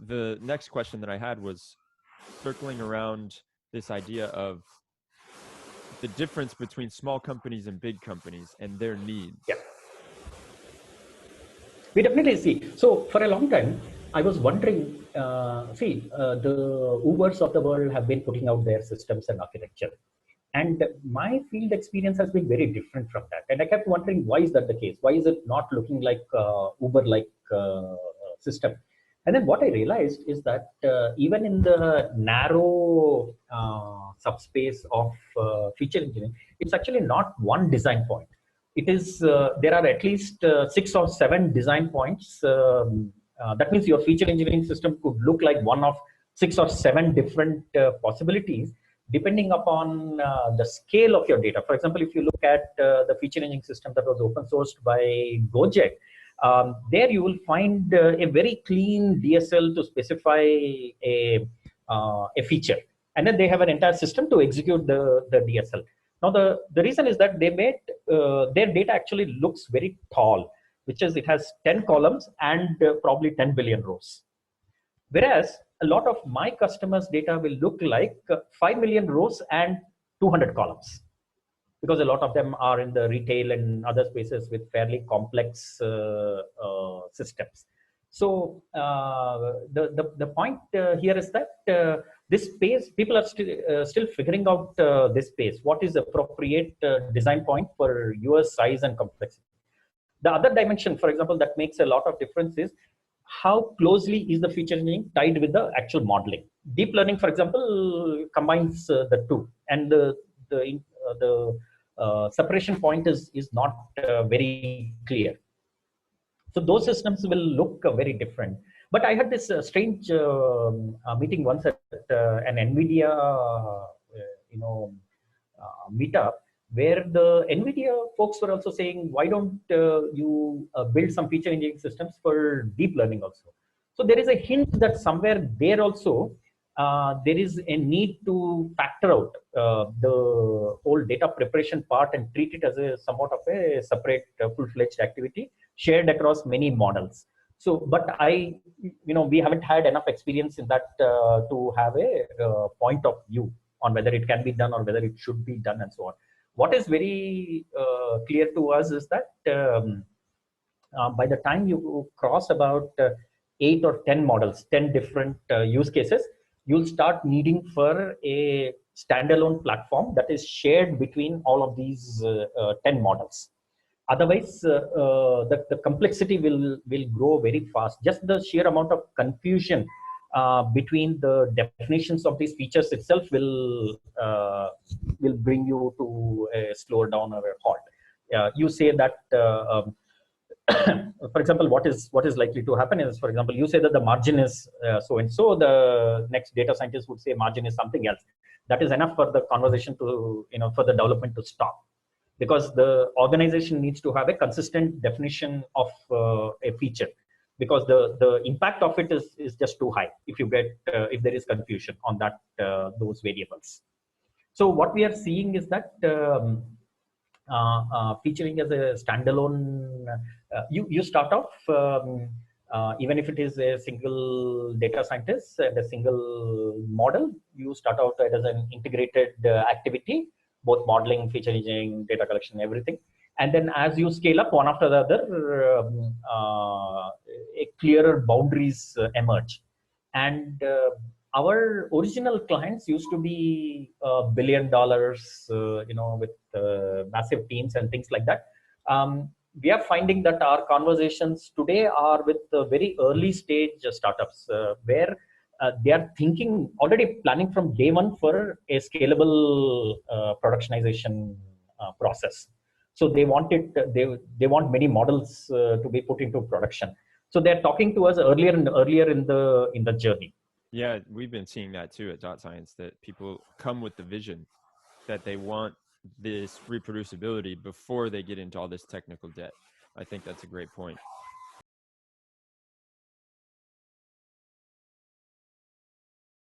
the next question that I had was circling around this idea of the difference between small companies and big companies and their needs. Yeah. We definitely see. So for a long time, I was wondering, the Ubers of the world have been putting out their systems and architecture. And my field experience has been very different from that. And I kept wondering, why is that the case? Why is it not looking like Uber-like system? And then what I realized is that even in the narrow subspace of feature engineering, it's actually not one design point. It is, there are at least 6 or 7 design points. That means your feature engineering system could look like one of 6 or 7 different possibilities, depending upon the scale of your data. For example, if you look at the feature engineering system that was open sourced by Gojek, there you will find a very clean DSL to specify a feature. And then they have an entire system to execute the DSL. Now, the reason is that they made their data actually looks very tall, which is it has 10 columns and probably 10 billion rows. Whereas a lot of my customers' data will look like 5 million rows and 200 columns, because a lot of them are in the retail and other spaces with fairly complex systems. So the point here is that this space, people are still figuring out this space. What is appropriate design point for your size and complexity? The other dimension, for example, that makes a lot of difference is how closely is the feature engineering tied with the actual modeling. Deep learning, for example, combines the two, and the separation point is not very clear. So those systems will look very different. But I had this strange meeting once at an NVIDIA, meetup, where the NVIDIA folks were also saying, why don't you build some feature engineering systems for deep learning also? So there is a hint that somewhere there also, there is a need to factor out the whole data preparation part and treat it as a somewhat of a separate full-fledged activity shared across many models. So, but we haven't had enough experience in that to have a point of view on whether it can be done or whether it should be done and so on. What is very clear to us is that by the time you cross about 8 or 10 models, 10 different use cases, you'll start needing for a standalone platform that is shared between all of these 10 models. Otherwise, the complexity will grow very fast. Just the sheer amount of confusion between the definitions of these features itself will bring you to a slow down or a halt. You say that, for example, what is likely to happen is, for example, you say that the margin is so and so. The next data scientist would say margin is something else. That is enough for the conversation to, for the development to stop, because the organization needs to have a consistent definition of a feature, because the impact of it is just too high if you get if there is confusion on that those variables. So what we are seeing is that featuring as a standalone, you start off even if it is a single data scientist and a single model, you start out as an integrated activity, both modeling, feature engineering, data collection, everything. And then as you scale up one after the other, a clearer boundaries emerge. And our original clients used to be $1 billion, with massive teams and things like that. We are finding that our conversations today are with very early stage startups where they are thinking, already planning from day one for a scalable productionization process. So they want it. They want many models to be put into production. So they're talking to us earlier and earlier in the journey. Yeah, we've been seeing that too at Dotscience, that people come with the vision that they want this reproducibility before they get into all this technical debt. I think that's a great point.